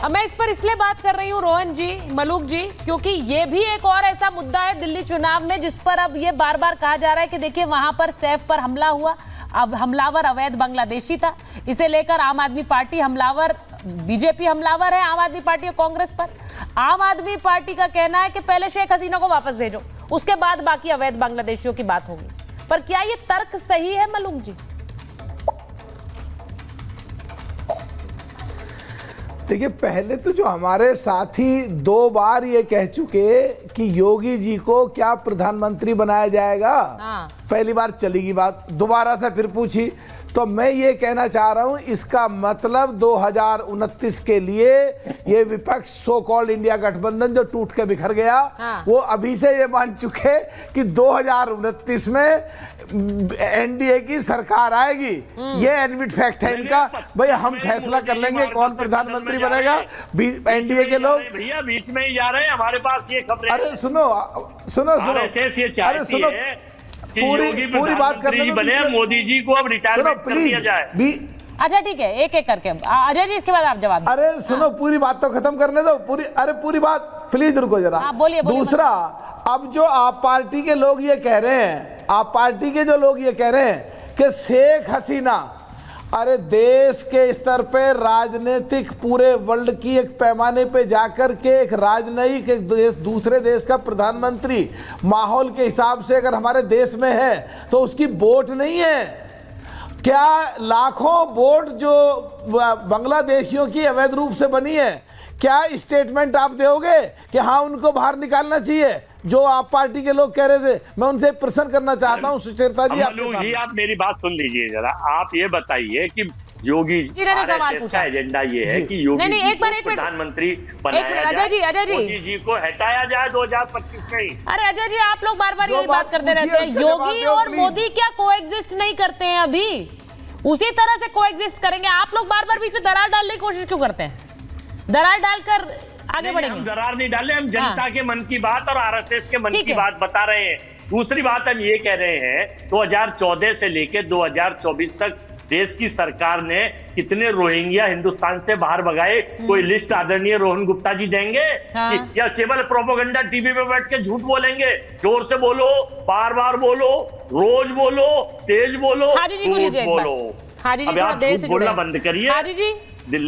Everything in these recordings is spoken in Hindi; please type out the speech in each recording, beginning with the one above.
अब मैं इस पर इसलिए बात कर रही हूँ रोहन जी, मलूक जी, क्योंकि ये भी एक और ऐसा मुद्दा है दिल्ली चुनाव में जिस पर अब ये बार बार कहा जा रहा है कि देखिए वहां पर सैफ पर हमला हुआ, अब हमलावर अवैध बांग्लादेशी था। इसे लेकर आम आदमी पार्टी हमलावर, बीजेपी हमलावर है आम आदमी पार्टी और कांग्रेस पर। आम आदमी पार्टी का कहना है कि पहले शेख हसीना को वापस भेजो, उसके बाद बाकी अवैध बांग्लादेशियों की बात होगी। पर क्या ये तर्क सही है मलूक जी? देखिए, पहले तो जो हमारे साथी 2 बार ये कह चुके कि योगी जी को क्या प्रधानमंत्री बनाया जाएगा, पहली बार चलेगी बात, दोबारा से फिर पूछी, तो मैं ये कहना चाह रहा हूं इसका मतलब 2029 के लिए ये विपक्ष सो कॉल्ड इंडिया गठबंधन जो टूट के बिखर गया, वो अभी से ये मान चुके कि 2029 में एनडीए की सरकार आएगी। ये एडमिट फैक्ट है इनका। भाई हम फैसला कर लेंगे कौन प्रधानमंत्री बनेगा, एनडीए के लोग। भैया बीच में ही जा रहे हैं, हमारे पास ये खबरें। अरे सुनो सुनो सुनो, अरे सुनो, पूरी बात करने दो। बने मोदी जी को अब रिटायरमेंट कर दिया जाए। अच्छा ठीक है, एक एक करके अजय जी इसके बाद आप जवाब। अरे सुनो, पूरी बात तो खत्म करने दो, पूरी बात, प्लीज रुको जरा। बोलिए। दूसरा, अब जो आप पार्टी के लोग ये कह रहे हैं, आप पार्टी के जो लोग ये कह रहे हैं कि शेख हसीना, अरे देश के स्तर पे राजनीतिक पूरे वर्ल्ड की एक पैमाने पे जाकर के एक राजनयिक एक देश दूसरे देश का प्रधानमंत्री माहौल के हिसाब से अगर हमारे देश में है तो उसकी वोट नहीं है क्या? लाखों वोट जो बांग्लादेशियों की अवैध रूप से बनी है, क्या स्टेटमेंट आप दोगे कि हाँ उनको बाहर निकालना चाहिए? जो आप पार्टी के लोग कह रहे थे, मैं उनसे प्रश्न करना चाहता हूँ सुचेता जी। आप मेरी बात सुन लीजिए जरा। आप ये बताइए कि योगी जी ने सवाल पूछा, एजेंडा ये है कि योगी जी को प्रधानमंत्री बनाया जाए, मोदी जी को हटाया जाए 2025 में। अरे अजय जी, आप लोग बार बार यही बात करते रहते हैं। योगी और मोदी क्या कोएग्जिस्ट नहीं करते हैं? अभी उसी तरह से कोएग्जिस्ट करेंगे। आप लोग बार बार बीच में दरार डालने की कोशिश क्यों करते हैं? दरार डालकर आगे बढ़ेंगे। हम दरार नहीं डाले, हम जनता के मन की बात और आरएसएस के मन की बात बता रहे हैं। दूसरी बात हम ये कह रहे हैं 2014 से लेकर 2024 तक देश की सरकार ने कितने रोहिंग्या हिंदुस्तान से बाहर भगाए, कोई लिस्ट आदरणीय रोहन गुप्ता जी देंगे? या केवल प्रोपेगेंडा टीवी पे बैठ के झूठ बोलेंगे? जोर से बोलो, बार बार बोलो, रोज बोलो, तेज बोलो, बोलो। अब आप झूठ बोलना बंद करिए। हाजी जी,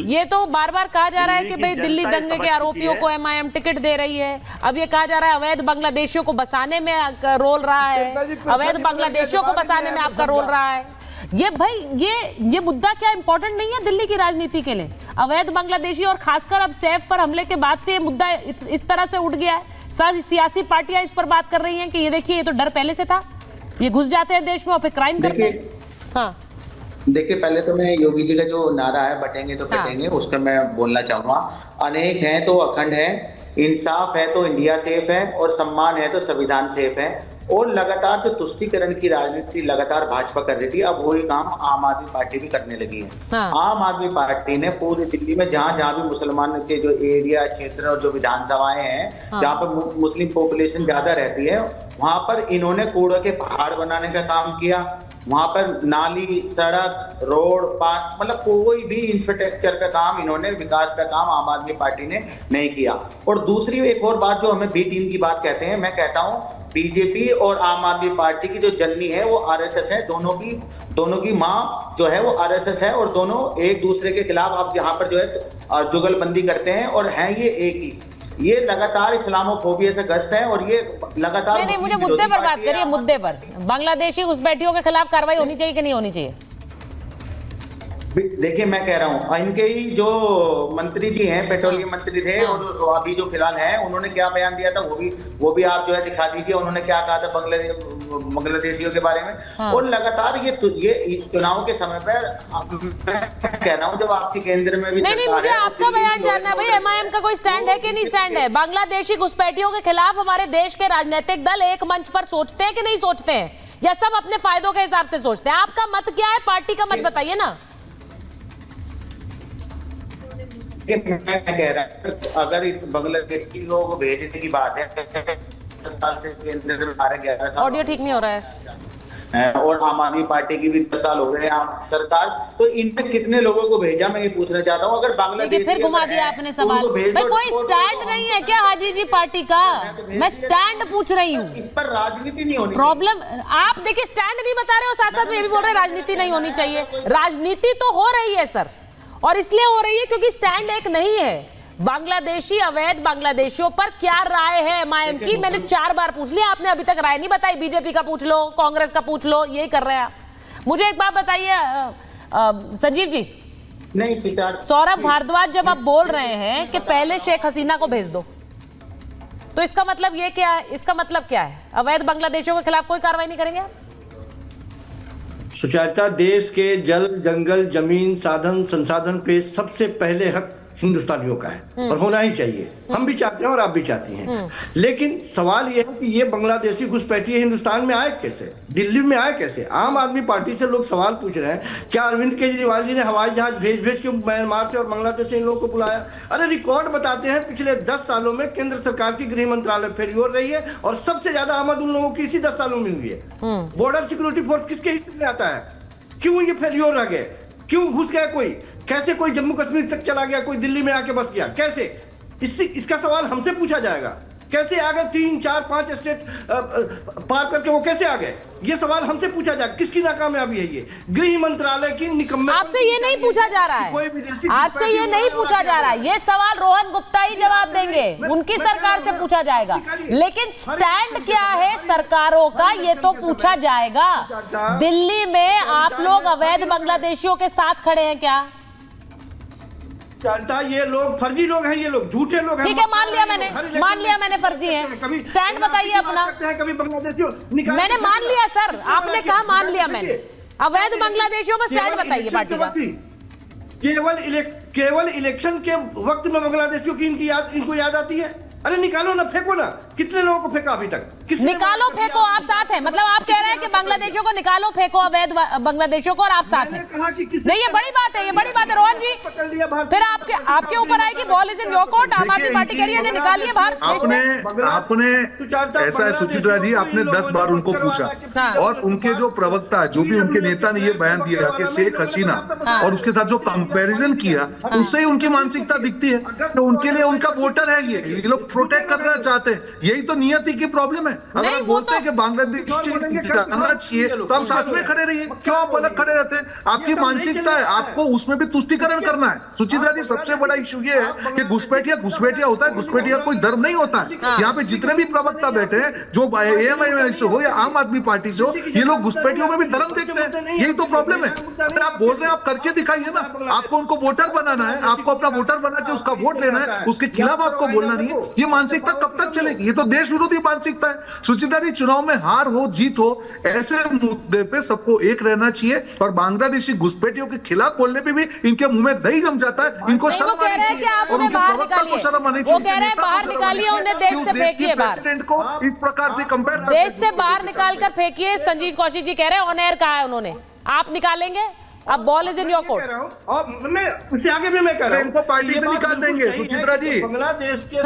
ये तो बार बार कहा जा रहा है कि भाई दिल्ली दंगे के आरोपियों को एमआईएम टिकट दे रही है। अब ये कहा जा रहा है अवैध बांग्लादेशियों को बसाने में रोल रहा है, अवैध बांग्लादेशियों को बसाने में आपका रोल रहा है। ये भाई ये मुद्दा क्या इंपॉर्टेंट नहीं है दिल्ली की राजनीति के लिए? अवैध बांग्लादेशी और खासकर अब सैफ पर हमले के बाद से ये मुद्दा इस तरह से उठ गया है। सियासी पार्टियां इस पर बात कर रही हैं कि ये देखिए, ये तो डर पहले से था, ये घुस जाते हैं देश में और फिर क्राइम करते हैं। हाँ देखिए, पहले तो मैं योगी जी का जो नारा है बटेंगे तो कटेंगे, उस पर मैं बोलना चाहूंगा। अनेक हैं तो अखंड है, इंसाफ है तो इंडिया सेफ है, और सम्मान है तो संविधान सेफ है। और लगातार जो तुष्टीकरण की राजनीति लगातार भाजपा कर रही थी, अब वही काम आम आदमी पार्टी भी करने लगी है। आम आदमी पार्टी ने पूरी दिल्ली में जहां जहां भी मुसलमान के जो एरिया क्षेत्र और जो विधानसभाएं हैं जहां पर मुस्लिम पॉपुलेशन ज्यादा रहती है, वहां पर इन्होंने कूड़े के पहाड़ बनाने का काम किया। वहां पर नाली, सड़क, रोड, मतलब कोई भी इंफ्रास्ट्रक्चर का काम, इन्होंने विकास का काम आम आदमी पार्टी ने नहीं किया। और दूसरी एक और बात जो हमें बी टीम की बात कहते हैं, मैं कहता हूं बीजेपी और आम आदमी पार्टी की जो जननी है वो आरएसएस है। दोनों की मां जो है वो आरएसएस है, और दोनों एक दूसरे के खिलाफ आप यहाँ पर जो है जुगलबंदी करते हैं, और हैं ये एक ही। ये लगातार इस्लामोफोबिया से ग्रस्त है, और ये लगातार नहीं, मुझे मुद्दे पर बात करिए। मुद्दे पर बांग्लादेशी घुसपैठियों के खिलाफ कार्रवाई होनी चाहिए कि नहीं होनी चाहिए? देखिए, मैं कह रहा हूँ इनके ही जो मंत्री जी हैं, पेट्रोलियम मंत्री थे, और अभी जो फिलहाल हैं, उन्होंने क्या बयान दिया था वो भी आप जो है दिखा दीजिए। उन्होंने क्या कहा था बांग्लादेशियों के बारे में। और लगातार ये चुनाव के समय पर मैं कह रहा हूँ जब आपके केंद्र में भी नहीं, मुझे आपका बयान जानना है भाई, एमआईएम का कोई स्टैंड है कि नहीं स्टैंड है? बांग्लादेशी घुसपैठियों के खिलाफ हमारे देश के राजनीतिक दल एक मंच पर सोचते हैं कि नहीं सोचते हैं, या सब अपने फायदों के हिसाब से सोचते हैं? आपका मत क्या है, पार्टी का मत बताइए ना। मैं कह रहा हूं अगर बांग्लादेश की लोग भेजने की बात है, 10 साल से केंद्र में 11 साल, ऑडियो ठीक नहीं हो रहा है। और आम आदमी पार्टी की भी 10 साल हो गए आम सरकार, तो इनमें कितने लोगों को भेजा, मैं ये पूछना चाहता हूँ। अगर बांग्लादेश फिर घुमा दिया आपने सवाल। भाई कोई स्टैंड नहीं है क्या हाजी जी पार्टी का? मैं स्टैंड पूछ रही हूँ। इस पर राजनीति नहीं होनी प्रॉब्लम आप देखिए, स्टैंड नहीं बता रहे हो, साथ साथ में ये भी बोल रहे हैं राजनीति नहीं होनी चाहिए। राजनीति तो हो रही है सर, और इसलिए हो रही है क्योंकि स्टैंड एक नहीं है। बांग्लादेशी अवैध बांग्लादेशियों पर क्या राय है एमआईएम की? मैंने 4 बार पूछ लिया, आपने अभी तक राय नहीं बताई। बीजेपी का पूछ लो, कांग्रेस का पूछ लो, यही कर रहे हैं आप। मुझे एक बात बताइए संजीव जी, नहीं सौरभ भारद्वाज जब आप बोल रहे हैं कि पहले शेख हसीना को भेज दो, तो इसका मतलब ये क्या है? इसका मतलब क्या है? अवैध बांग्लादेशियों के खिलाफ कोई कार्रवाई नहीं करेंगे आप? सुचारिता, देश के जल, जंगल, जमीन, साधन, संसाधन पे सबसे पहले हक हिंदुस्तानियों का है और होना ही चाहिए। हम भी चाहते हैं और आप भी चाहती हैं। लेकिन सवाल यह है कि ये बांग्लादेशी घुसपैठिए हिंदुस्तान में आए कैसे, दिल्ली में आए कैसे? आम आदमी पार्टी से लोग सवाल पूछ रहे हैं, क्या अरविंद केजरीवाल जी ने हवाई जहाज भेज के म्यांमार से और बांग्लादेश से इन लोगों को बुलाया? अरे रिकॉर्ड बताते हैं, पिछले 10 सालों में केंद्र सरकार की गृह मंत्रालय फेरियोर रही है और सबसे ज्यादा आमद उन लोगों की इसी 10 सालों में हुई है। बॉर्डर सिक्योरिटी फोर्स किसके हिस्से में आता है? क्यों ये फेलियोर रह गए? क्यों घुस गया कोई? कैसे कोई जम्मू कश्मीर तक चला गया, कोई दिल्ली में आके बस गया? कैसे? इसका सवाल हमसे पूछा जाएगा। कैसे आ गए? 3, 4, 5 स्टेट पार करके वो कैसे आ गए? ये सवाल हमसे पूछा जाएगा। किसकी नाकामयाबी है ये? गृह मंत्रालय की निकम्मे। आपसे ये नहीं पूछा जा रहा है, आपसे ये नहीं पूछा जा रहा है। ये सवाल रोहन गुप्ता ही जवाब देंगे, उनकी सरकार से पूछा जाएगा। लेकिन स्टैंड क्या है सरकारों का, ये तो पूछा जाएगा। दिल्ली में आप लोग अवैध बांग्लादेशियों के साथ खड़े हैं क्या? ये लोग फर्जी लोग हैं, ये लोग झूठे लोग हैं। ठीक है, मान लिया मैंने फर्जी है। स्टैंड बताइए अपना। कभी बांग्लादेशियों मैंने मान लिया सर, आपने कहा मान लिया मैंने। अवैध बांग्लादेशियों पर स्टैंड बताइए पार्टी का। केवल इलेक्शन के वक्त में बांग्लादेशियों की इनको याद आती है। अरे निकालो ना, फेंको ना। कितने लोगों को फेंका अभी तक? निकालो फेंको, आप साथ हैं? मतलब आप कह रहे हैं कि बांग्लादेशियों को निकालो फेंको, अवैध बांग्लादेशियों को, और आप साथ हैं? नहीं, ये बड़ी बात है, ये बड़ी बात है रोहन जी। फिर आपके ऊपर आएगी ball is in your court. आम आदमी पार्टी कह रही है निकालिए बाहर। आपने ऐसा है सुचित्रा जी, आपने 10 बार उनको पूछा और उनके जो प्रवक्ता, जो भी उनके नेता ने ये बयान दिया कि शेख हसीना और उसके साथ जो कंपैरिजन किया, उससे ही उनकी मानसिकता दिखती है। तो उनके लिए उनका वोटर है ये लोग प्रोटेक्ट करना चाहते हैं। यही तो नियति की प्रॉब्लम है। अगर आप बोलते हैं कि बांग्लादेश जाना चाहिए तो हम साथ में खड़े रहिए, क्यों आप अलग खड़े रहते हैं? आपकी मानसिकता है, आपको उसमें भी तुष्टीकरण करना है। सुचित्रा जी, सबसे बड़ा इशू ये है कि घुसपैठिया होता है, घुसपैठिया कोई धर्म नहीं होता है। यहाँ पे जितने भी प्रवक्ता बैठे हैं, जो एएमआईएम से हो या आम आदमी पार्टी से हो, ये लोग घुसपैठियों में भी धर्म देखते हैं। यही तो प्रॉब्लम है। अगर आप बोल रहे हैं, आप करके दिखाइए ना। आपको उनको वोटर बनाना है, आपको अपना वोटर बना के उसका वोट लेना है, उसके खिलाफ आपको बोलना नहीं है। ये मानसिकता कब तक चलेगी? ये तो देश विरोधी मानसिकता है। सुचित्रा जी, चुनाव में हार हो जीत हो, ऐसे मुद्दे पे सबको एक रहना चाहिए। और बांग्लादेशी घुसपैठियों के खिलाफ बोलने पे भी इनके मुंह में दही जम जाता है। इनको शर्म आनी चाहिए और उनके प्रवक्ता को शर्म आनी चाहिए। वो कह रहे हैं बाहर निकालिए उन्हें, देश से फेंकिए बाहर। प्रेसिडेंट को इस प्रकार से कंपेयर देश से बाहर निकाल कर फेंकिए। संजीव कौशिक जी कह रहे हैं, ऑन एयर कहा है उन्होंने, आप निकालेंगे? अब ball is in your court. और मैं उससे आगे भी मैं कह रहा हूं, इनको पार्टी से निकाल देंगे सुचित्रा जी। बांग्लादेश के